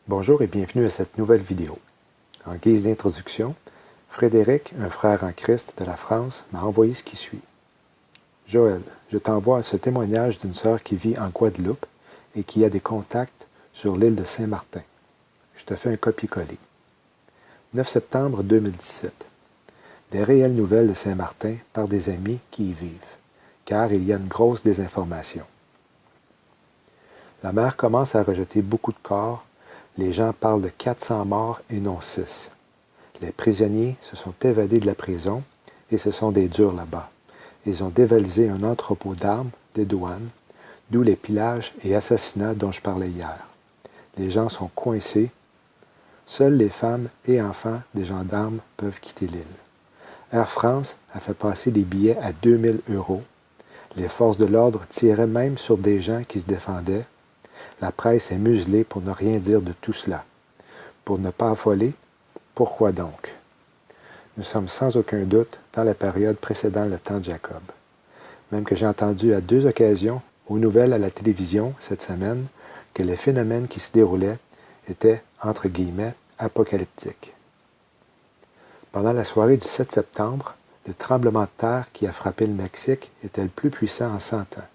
Bonjour et bienvenue à cette nouvelle vidéo. En guise d'introduction, Frédéric, un frère en Christ de la France, m'a envoyé ce qui suit. Joël, je t'envoie ce témoignage d'une sœur qui vit en Guadeloupe et qui a des contacts sur l'île de Saint-Martin. Je te fais un copier-coller. 9 septembre 2017. Des réelles nouvelles de Saint-Martin par des amis qui y vivent, car il y a une grosse désinformation. La mer commence à rejeter beaucoup de corps. Les gens parlent de 400 morts et non 6. Les prisonniers se sont évadés de la prison et ce sont des durs là-bas. Ils ont dévalisé un entrepôt d'armes, des douanes, d'où les pillages et assassinats dont je parlais hier. Les gens sont coincés. Seules les femmes et enfants des gendarmes peuvent quitter l'île. Air France a fait passer des billets à 2000 €. Les forces de l'ordre tiraient même sur des gens qui se défendaient. La presse est muselée pour ne rien dire de tout cela. Pour ne pas affoler, pourquoi donc? Nous sommes sans aucun doute dans la période précédant le temps de Jacob. Même que j'ai entendu à 2 occasions, aux nouvelles à la télévision cette semaine, que les phénomènes qui se déroulaient étaient, entre guillemets, apocalyptiques. Pendant la soirée du 7 septembre, le tremblement de terre qui a frappé le Mexique était le plus puissant en 100 ans.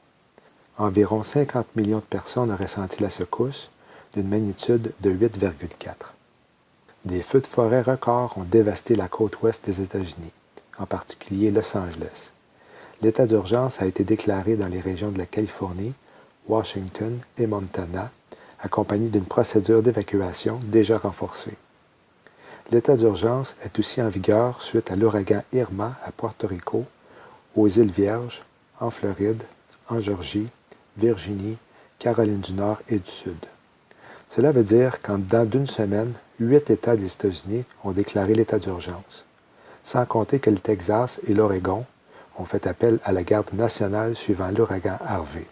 Environ 50 millions de personnes auraient senti la secousse d'une magnitude de 8,4. Des feux de forêt records ont dévasté la côte ouest des États-Unis, en particulier Los Angeles. L'état d'urgence a été déclaré dans les régions de la Californie, Washington et Montana, accompagné d'une procédure d'évacuation déjà renforcée. L'état d'urgence est aussi en vigueur suite à l'ouragan Irma à Porto Rico, aux îles Vierges, en Floride, en Géorgie, Virginie, Caroline du Nord et du Sud. Cela veut dire qu'en dedans d'une semaine, 8 États des États-Unis ont déclaré l'état d'urgence, sans compter que le Texas et l'Oregon ont fait appel à la garde nationale suivant l'ouragan Harvey.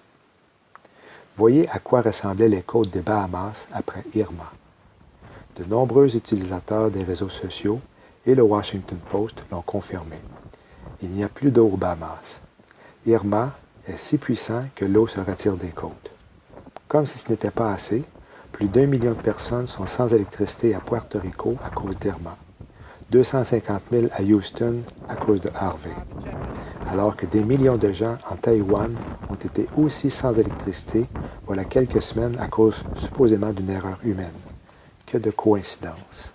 Voyez à quoi ressemblaient les côtes des Bahamas après Irma. De nombreux utilisateurs des réseaux sociaux et le Washington Post l'ont confirmé. Il n'y a plus d'eau aux Bahamas. Irma est si puissant que l'eau se retire des côtes. Comme si ce n'était pas assez, plus d'1 million de personnes sont sans électricité à Puerto Rico à cause d'Irma. 250 000 à Houston à cause de Harvey. Alors que des millions de gens en Taïwan ont été aussi sans électricité voilà quelques semaines à cause supposément d'une erreur humaine. Que de coïncidence.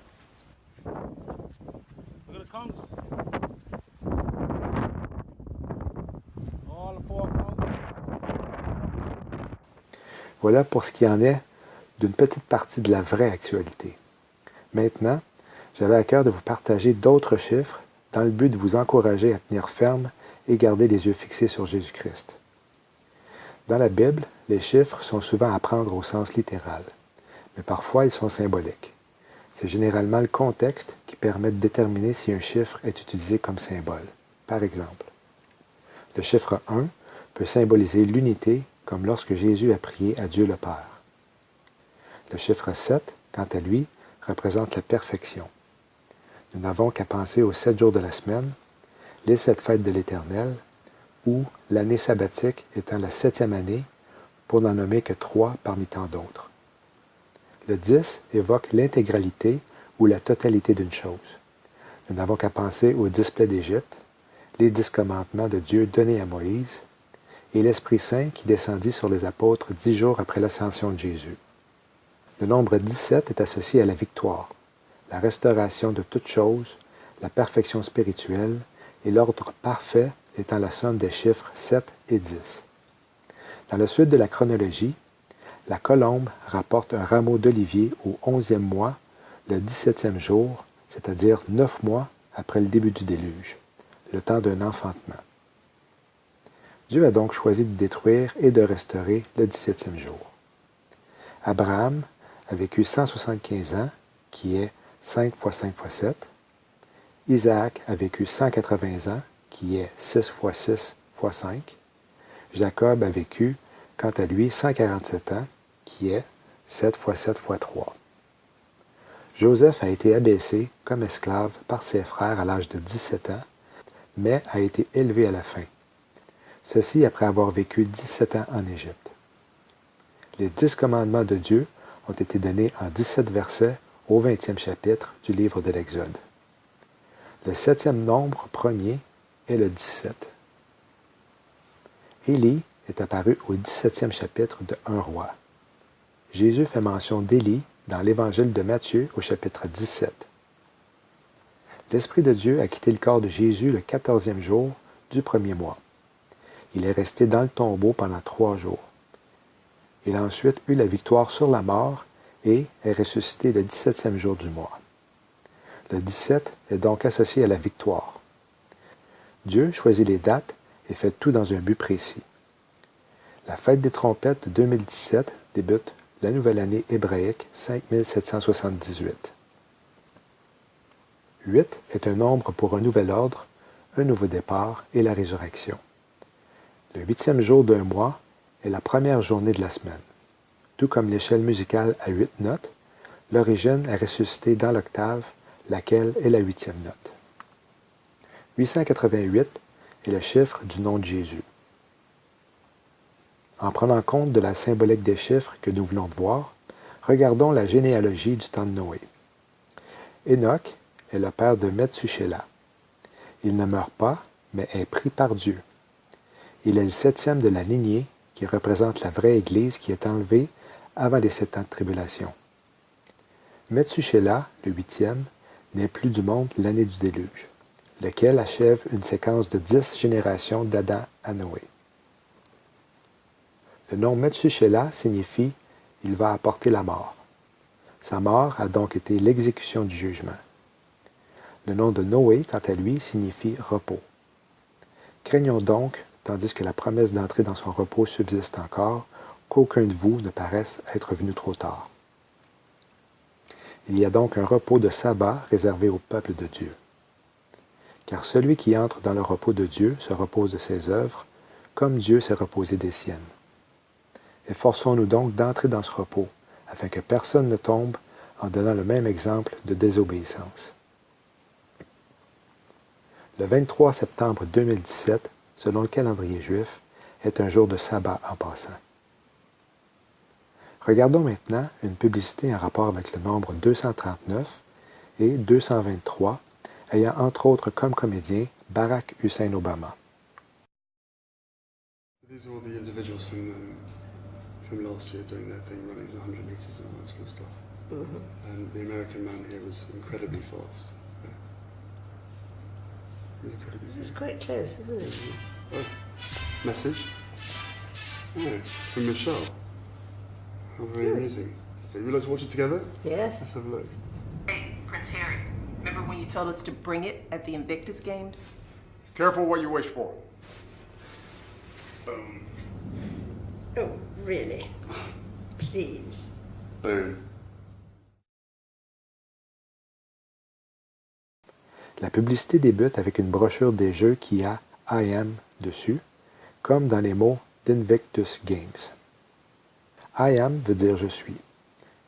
Voilà pour ce qui en est d'une petite partie de la vraie actualité. Maintenant, j'avais à cœur de vous partager d'autres chiffres dans le but de vous encourager à tenir ferme et garder les yeux fixés sur Jésus-Christ. Dans la Bible, les chiffres sont souvent à prendre au sens littéral, mais parfois ils sont symboliques. C'est généralement le contexte qui permet de déterminer si un chiffre est utilisé comme symbole. Par exemple, le chiffre 1 peut symboliser l'unité comme lorsque Jésus a prié à Dieu le Père. Le chiffre 7, quant à lui, représente la perfection. Nous n'avons qu'à penser aux 7 jours de la semaine, les 7 fêtes de l'Éternel, ou l'année sabbatique étant la 7e année, pour n'en nommer que 3 parmi tant d'autres. Le 10 évoque l'intégralité ou la totalité d'une chose. Nous n'avons qu'à penser aux 10 plaies d'Égypte, les 10 commandements de Dieu donnés à Moïse, et l'Esprit Saint qui descendit sur les apôtres 10 jours après l'ascension de Jésus. Le nombre 17 est associé à la victoire, la restauration de toutes choses, la perfection spirituelle et l'ordre parfait étant la somme des chiffres 7 et 10. Dans la suite de la chronologie, la colombe rapporte un rameau d'olivier au 11e mois, le 17e jour, c'est-à-dire 9 mois après le début du déluge, le temps d'un enfantement. Dieu a donc choisi de détruire et de restaurer le 17e jour. Abraham a vécu 175 ans, qui est 5 x 5 x 7. Isaac a vécu 180 ans, qui est 6 x 6 x 5. Jacob a vécu, quant à lui, 147 ans, qui est 7 x 7 x 3. Joseph a été abaissé comme esclave par ses frères à l'âge de 17 ans, mais a été élevé à la fin. Ceci après avoir vécu 17 ans en Égypte. Les 10 commandements de Dieu ont été donnés en 17 versets au 20e chapitre du livre de l'Exode. Le 7e nombre premier est le 17. Élie est apparu au 17e chapitre de 1 roi. Jésus fait mention d'Élie dans l'Évangile de Matthieu au chapitre 17. L'Esprit de Dieu a quitté le corps de Jésus le 14e jour du premier mois. Il est resté dans le tombeau pendant 3 jours. Il a ensuite eu la victoire sur la mort et est ressuscité le 17e jour du mois. Le 17 est donc associé à la victoire. Dieu choisit les dates et fait tout dans un but précis. La fête des trompettes de 2017 débute la nouvelle année hébraïque 5778. 8 est un nombre pour un nouvel ordre, un nouveau départ et la résurrection. Le 8e jour d'un mois est la première journée de la semaine. Tout comme l'échelle musicale à 8 notes, l'origine est ressuscitée dans l'octave, laquelle est la 8e note. 888 est le chiffre du nom de Jésus. En prenant compte de la symbolique des chiffres que nous venons de voir, regardons la généalogie du temps de Noé. Enoch est le père de Methushélah. Il ne meurt pas, mais est pris par Dieu. Il est le 7e de la lignée qui représente la vraie Église qui est enlevée avant les 7 ans de tribulation. Methushélah, le 8e, n'est plus du monde l'année du déluge, lequel achève une séquence de 10 générations d'Adam à Noé. Le nom Methushélah signifie « il va apporter la mort ». Sa mort a donc été l'exécution du jugement. Le nom de Noé, quant à lui, signifie « repos ». Craignons donc, tandis que la promesse d'entrer dans son repos subsiste encore, qu'aucun de vous ne paraisse être venu trop tard. Il y a donc un repos de sabbat réservé au peuple de Dieu. Car celui qui entre dans le repos de Dieu se repose de ses œuvres, comme Dieu s'est reposé des siennes. Efforçons-nous donc d'entrer dans ce repos, afin que personne ne tombe en donnant le même exemple de désobéissance. Le 23 septembre 2017, selon le calendrier juif, est un jour de sabbat en passant. Regardons maintenant une publicité en rapport avec le nombre 239 et 223, ayant entre autres comme comédien Barack Hussein Obama. These are all the individuals from last year doing their thing, running 100 meters and all that sort of stuff. And the American man here was incredibly fast. Yeah. Incredibly It's fast. quite close, isn't it? Oh, message? Oh, from Michelle. How very amusing. So we like to watch it together? Yes. Let's have a look. Hey, Prince Harry, remember when you told us to bring it at the Invictus Games? Careful what you wish for. Boom. Oh, really? Please. Boom. La publicité débute avec une brochure des jeux qui a I am dessus, comme dans les mots d'Invictus Games. I am veut dire je suis,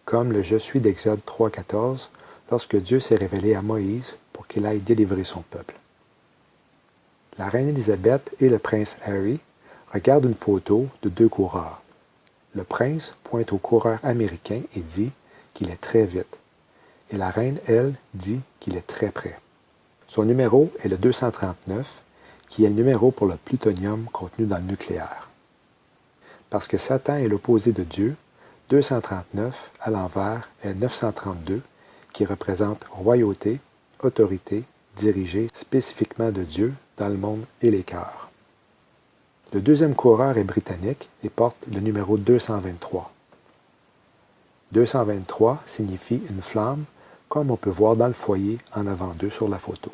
comme le je suis d'Exode 3.14 lorsque Dieu s'est révélé à Moïse pour qu'il aille délivrer son peuple. La reine Élisabeth et le prince Harry regardent une photo de 2 coureurs. Le prince pointe au coureur américain et dit qu'il est très vite, et la reine, elle, dit qu'il est très près. Son numéro est le 239, qui est le numéro pour le plutonium contenu dans le nucléaire. Parce que Satan est l'opposé de Dieu, 239 à l'envers est 932, qui représente royauté, autorité, dirigée spécifiquement de Dieu dans le monde et les cœurs. Le deuxième coureur est britannique et porte le numéro 223. 223 signifie une flamme, comme on peut voir dans le foyer en avant d'eux sur la photo.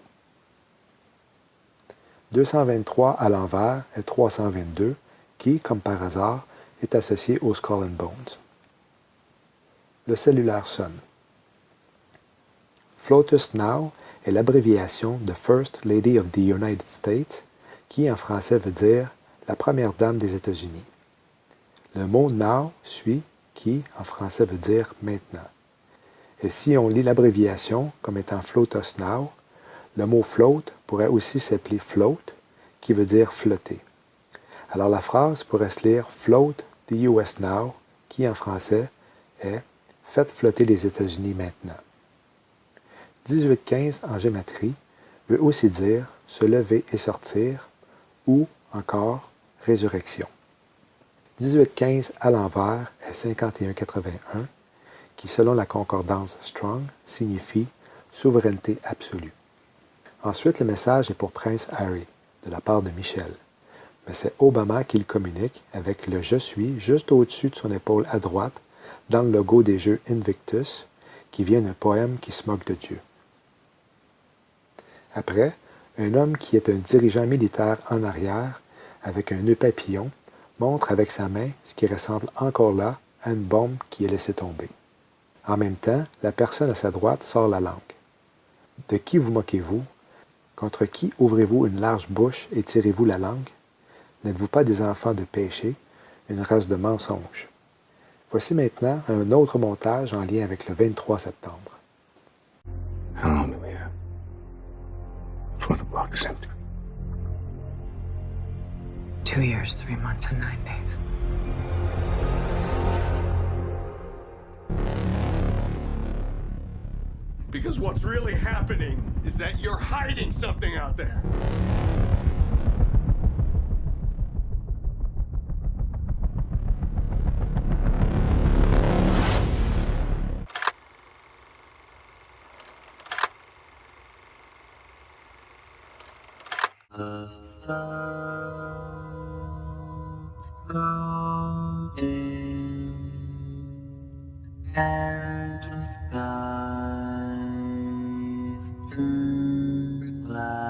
223 à l'envers est 322, qui, comme par hasard, est associé au Skull and Bones. Le cellulaire sonne. FLOTUS Now est l'abréviation de First Lady of the United States, qui en français veut dire la première dame des États-Unis. Le mot now suit, qui en français veut dire maintenant. Et si on lit l'abréviation comme étant FLOTUS Now, le mot float pourrait aussi s'appeler float, qui veut dire flotter. Alors la phrase pourrait se lire Float the US Now, qui en français est Faites flotter les États-Unis maintenant. 1815 en gématrie veut aussi dire se lever et sortir, ou encore résurrection. 1815 à l'envers est 5181, qui selon la concordance Strong signifie souveraineté absolue. Ensuite, le message est pour Prince Harry, de la part de Michel. Mais c'est Obama qui le communique avec le « Je suis » juste au-dessus de son épaule à droite, dans le logo des Jeux Invictus, qui vient d'un poème qui se moque de Dieu. Après, un homme qui est un dirigeant militaire en arrière, avec un nœud papillon, montre avec sa main ce qui ressemble encore là à une bombe qui est laissée tomber. En même temps, la personne à sa droite sort la langue. De qui vous moquez-vous? Contre qui ouvrez-vous une large bouche et tirez-vous la langue? N'êtes-vous pas des enfants de péché, une race de mensonges? Voici maintenant un autre montage en lien avec le 23 septembre. How long do we have before the block is empty? 2 years, 3 months, and 9 days. Because what's really happening is that you're hiding something out there. The stars golden and the skies turned black.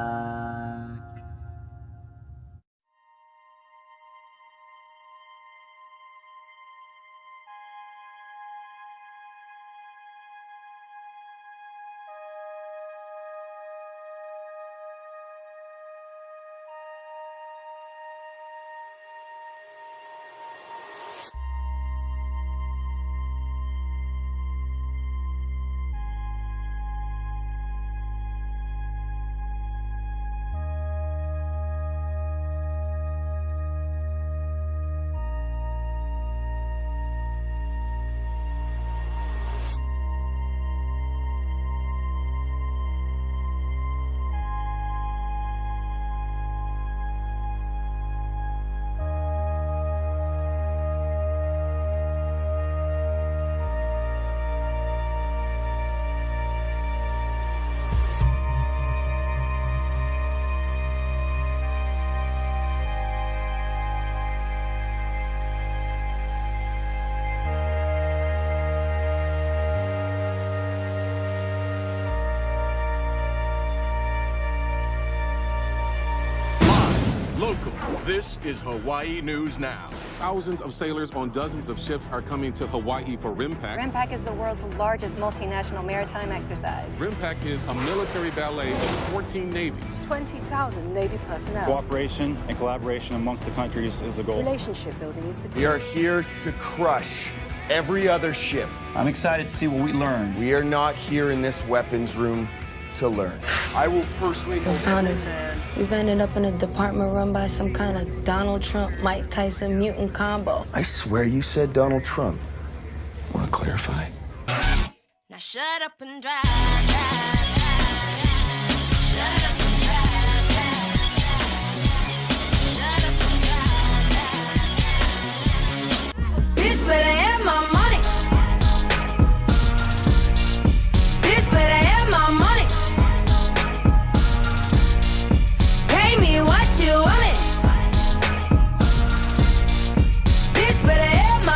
Local. This is Hawaii News Now. Thousands of sailors on dozens of ships are coming to Hawaii for RIMPAC. RIMPAC is the world's largest multinational maritime exercise. RIMPAC is a military ballet of 14 navies. 20,000 Navy personnel. Cooperation and collaboration amongst the countries is the goal. Relationship building is the We are here to crush every other ship. I'm excited to see what we learn. We are not here in this weapons room to learn. I will personally... We've ended up in a department run by some kind of Donald Trump, Mike Tyson mutant combo. I swear you said Donald Trump. Want to clarify? Now shut up and drive, drive, drive, drive. Shut up and drive, drive, drive. Shut up and drive, drive, drive. Bitch better have my money. Bitch better have my money. Pay me what you want me. Bitch better have my.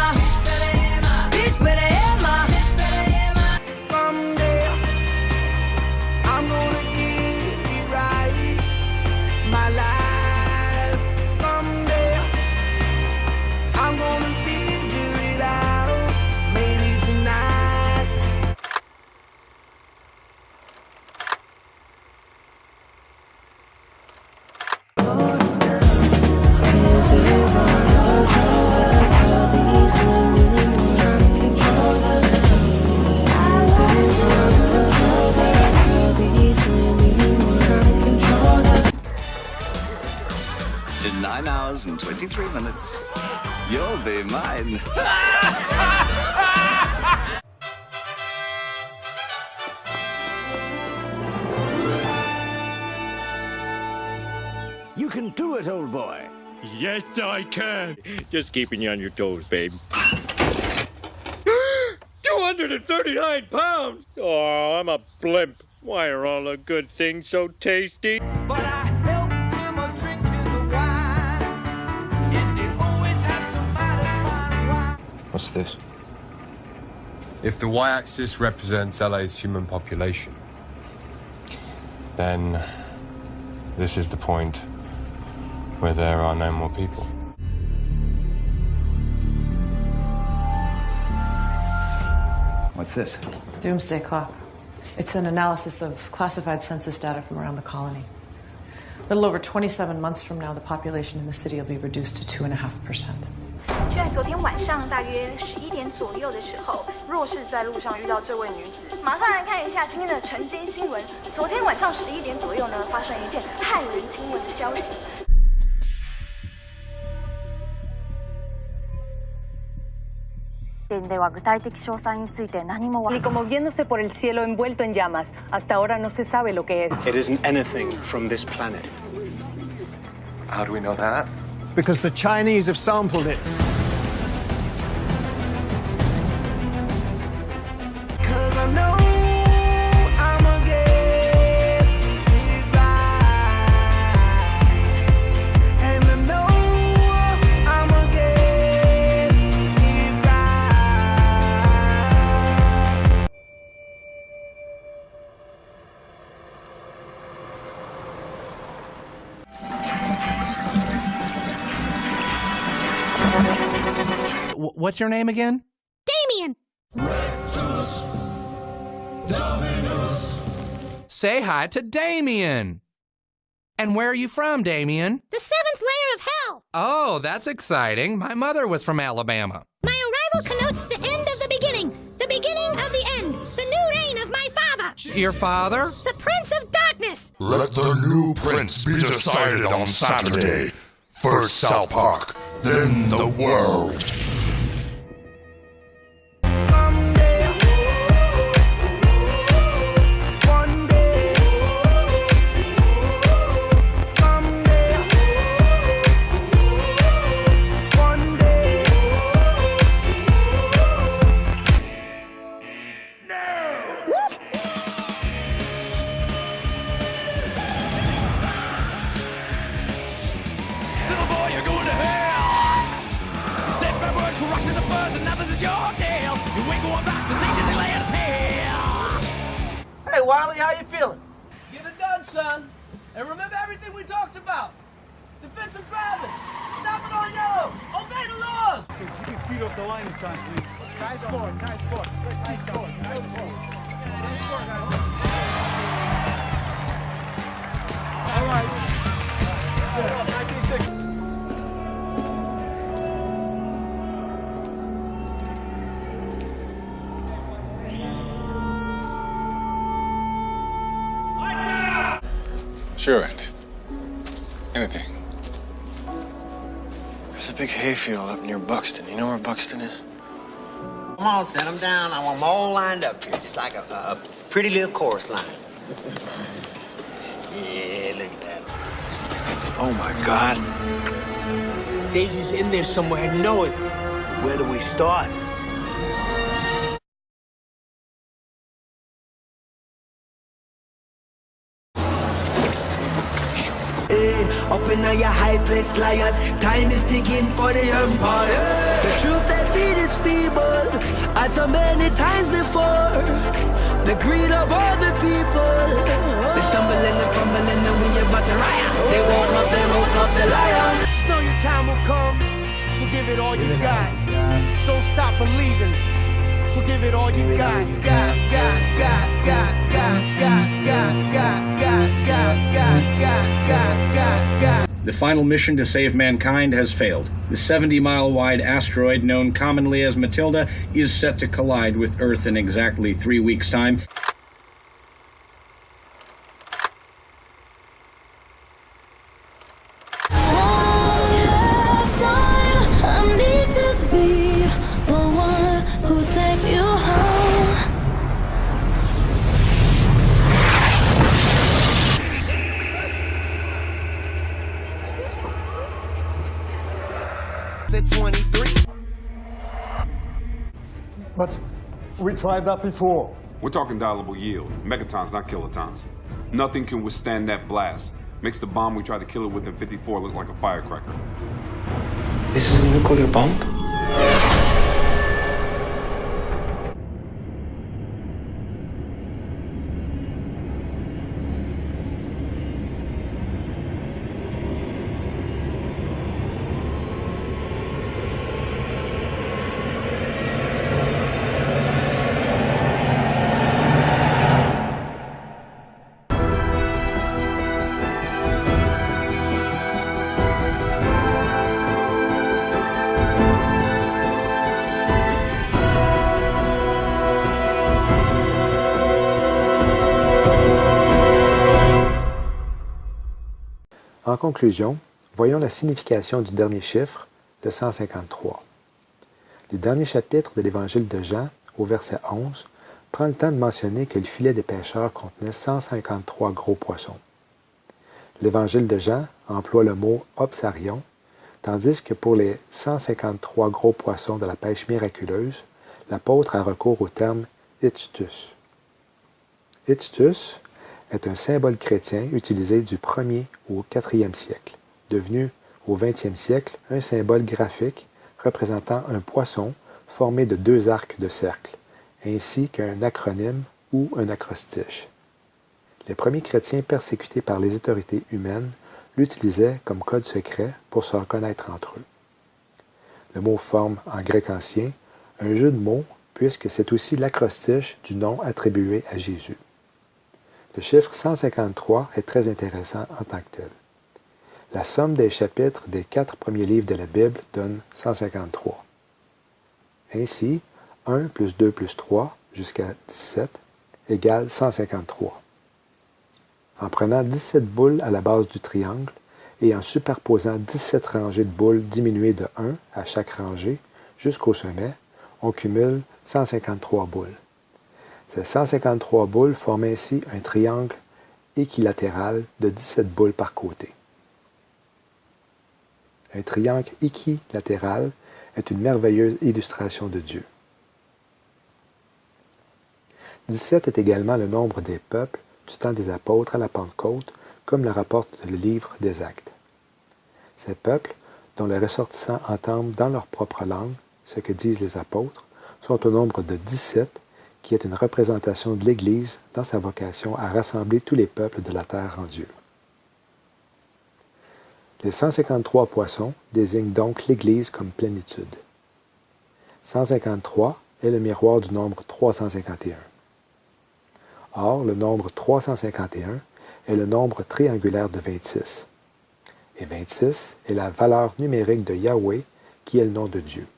Bitch better have my. Someday I'm gonna get it right. My life. Someday I'm gonna figure it out. Maybe tonight. In 9 hours and 23 minutes, you'll be mine. can do it, old boy. Yes, I can. Just keeping you on your toes, babe. 239 pounds! Oh, I'm a blimp. Why are all the good things so tasty? But I helped him a drink his wine. And it always had somebody find wine. What's this? If the y-axis represents LA's human population, then this is the point where there are no more people. What's this? Doomsday Clock. It's an analysis of classified census data from around the colony. A little over 27 months from now, the population in the city will be reduced to 2.5%. 就在昨天晚上大约11点左右的时候，若是在路上遇到这位女子，马上来看一下今天的晨间新闻。昨天晚上11点左右呢，发生一件骇人听闻的消息。 Y como viéndose por el cielo envuelto en llamas, hasta ahora no se sabe lo que es. It isn't anything from this planet. How do we know that? Because the Chinese have sampled it. 'Cause I know I'ma get it right. And I know I'ma get it right. What's your name again? Damien! Say hi to Damien. And where are you from, Damien? The seventh layer of hell! Oh, that's exciting. My mother was from Alabama. My arrival connotes the end of the beginning of the end, the new reign of my father! Your father? The Prince of Darkness! Let the new prince be decided on Saturday. First South Park, then the world. Hey, Wiley, how you feeling? Get it done, son. And remember everything we talked about. Defensive driving. Stop it on yellow. Obey the laws. Keep your feet off the line this time, please. Nice sport, nice sport. Let's see something. Nice sport. Nice sport, guys. All right. Yeah, 1960. Sure, Andy. Anything. There's a big hayfield up near Buxton. You know where Buxton is? Come on, set them down. I want them all lined up here, just like a pretty little chorus line. Yeah, look at that. Oh, my God. Daisy's in there somewhere. I know it. Where do we start? Up in all your high place liars, time is ticking for the empire. The truth they feed is feeble, as so many times before. The greed of all the people, they stumbling and fumbling and we about to riot. They woke up the lion. Just know your time will come, so give it all you got. Don't stop believing, so give it all you got. The final mission to save mankind has failed. The 70-mile-wide asteroid known commonly as Matilda is set to collide with Earth in exactly 3 weeks' time. But we tried that before. We're talking dialable yield, megatons, not kilotons. Nothing can withstand that blast. Makes the bomb we tried to kill it with in 54 look like a firecracker. This is a nuclear bomb? En conclusion, voyons la signification du dernier chiffre, le 153. Le dernier chapitre de l'Évangile de Jean, au verset 11, prend le temps de mentionner que le filet des pêcheurs contenait 153 gros poissons. L'Évangile de Jean emploie le mot « opsarion », tandis que pour les 153 gros poissons de la pêche miraculeuse, l'apôtre a recours au terme « ichthus ». Ichthus est un symbole chrétien utilisé du 1er au 4e siècle, devenu au 20e siècle un symbole graphique représentant un poisson formé de 2 arcs de cercle, ainsi qu'un acronyme ou un acrostiche. Les premiers chrétiens persécutés par les autorités humaines l'utilisaient comme code secret pour se reconnaître entre eux. Le mot forme, en grec ancien, un jeu de mots puisque c'est aussi l'acrostiche du nom attribué à Jésus. Le chiffre 153 est très intéressant en tant que tel. La somme des chapitres des 4 premiers livres de la Bible donne 153. Ainsi, 1 plus 2 plus 3 jusqu'à 17 égale 153. En prenant 17 boules à la base du triangle et en superposant 17 rangées de boules diminuées de 1 à chaque rangée jusqu'au sommet, on cumule 153 boules. Ces 153 boules forment ainsi un triangle équilatéral de 17 boules par côté. Un triangle équilatéral est une merveilleuse illustration de Dieu. 17 est également le nombre des peuples du temps des apôtres à la Pentecôte, comme le rapporte le livre des Actes. Ces peuples, dont les ressortissants entendent dans leur propre langue ce que disent les apôtres, sont au nombre de 17, qui est une représentation de l'Église dans sa vocation à rassembler tous les peuples de la terre en Dieu. Les 153 poissons désignent donc l'Église comme plénitude. 153 est le miroir du nombre 351. Or, le nombre 351 est le nombre triangulaire de 26. Et 26 est la valeur numérique de Yahweh, qui est le nom de Dieu.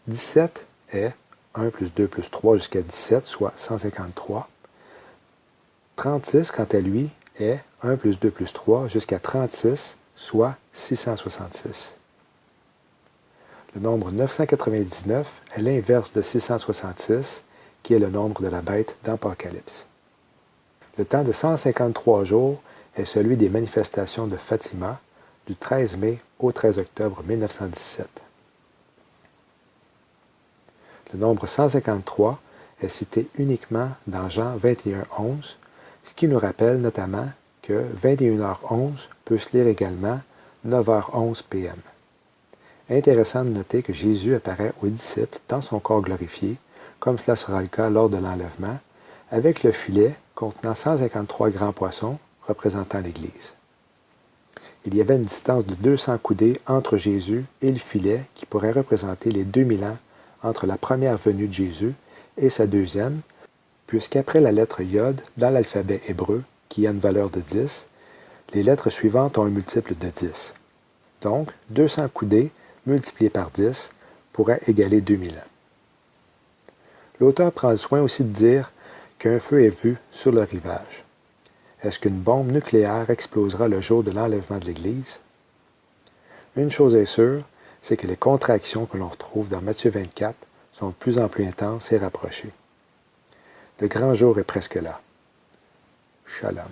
17 est 1 plus 2 plus 3 jusqu'à 17, soit 153. 36, quant à lui, est 1 plus 2 plus 3 jusqu'à 36, soit 666. Le nombre 999 est l'inverse de 666, qui est le nombre de la bête d'Apocalypse. Le temps de 153 jours est celui des manifestations de Fatima, du 13 mai au 13 octobre 1917. Le nombre 153 est cité uniquement dans Jean 21:11, ce qui nous rappelle notamment que 21h11 peut se lire également 9h11 p.m. Intéressant de noter que Jésus apparaît aux disciples dans son corps glorifié, comme cela sera le cas lors de l'enlèvement, avec le filet contenant 153 grands poissons représentant l'Église. Il y avait une distance de 200 coudées entre Jésus et le filet qui pourrait représenter les 2000 ans entre la première venue de Jésus et sa deuxième, puisqu'après la lettre Yod dans l'alphabet hébreu, qui a une valeur de 10, les lettres suivantes ont un multiple de 10. Donc, 200 coudées multipliées par 10 pourrait égaler 2000 ans. L'auteur prend le soin aussi de dire qu'un feu est vu sur le rivage. Est-ce qu'une bombe nucléaire explosera le jour de l'enlèvement de l'Église? Une chose est sûre, c'est que les contractions que l'on retrouve dans Matthieu 24 sont de plus en plus intenses et rapprochées. Le grand jour est presque là. Shalom.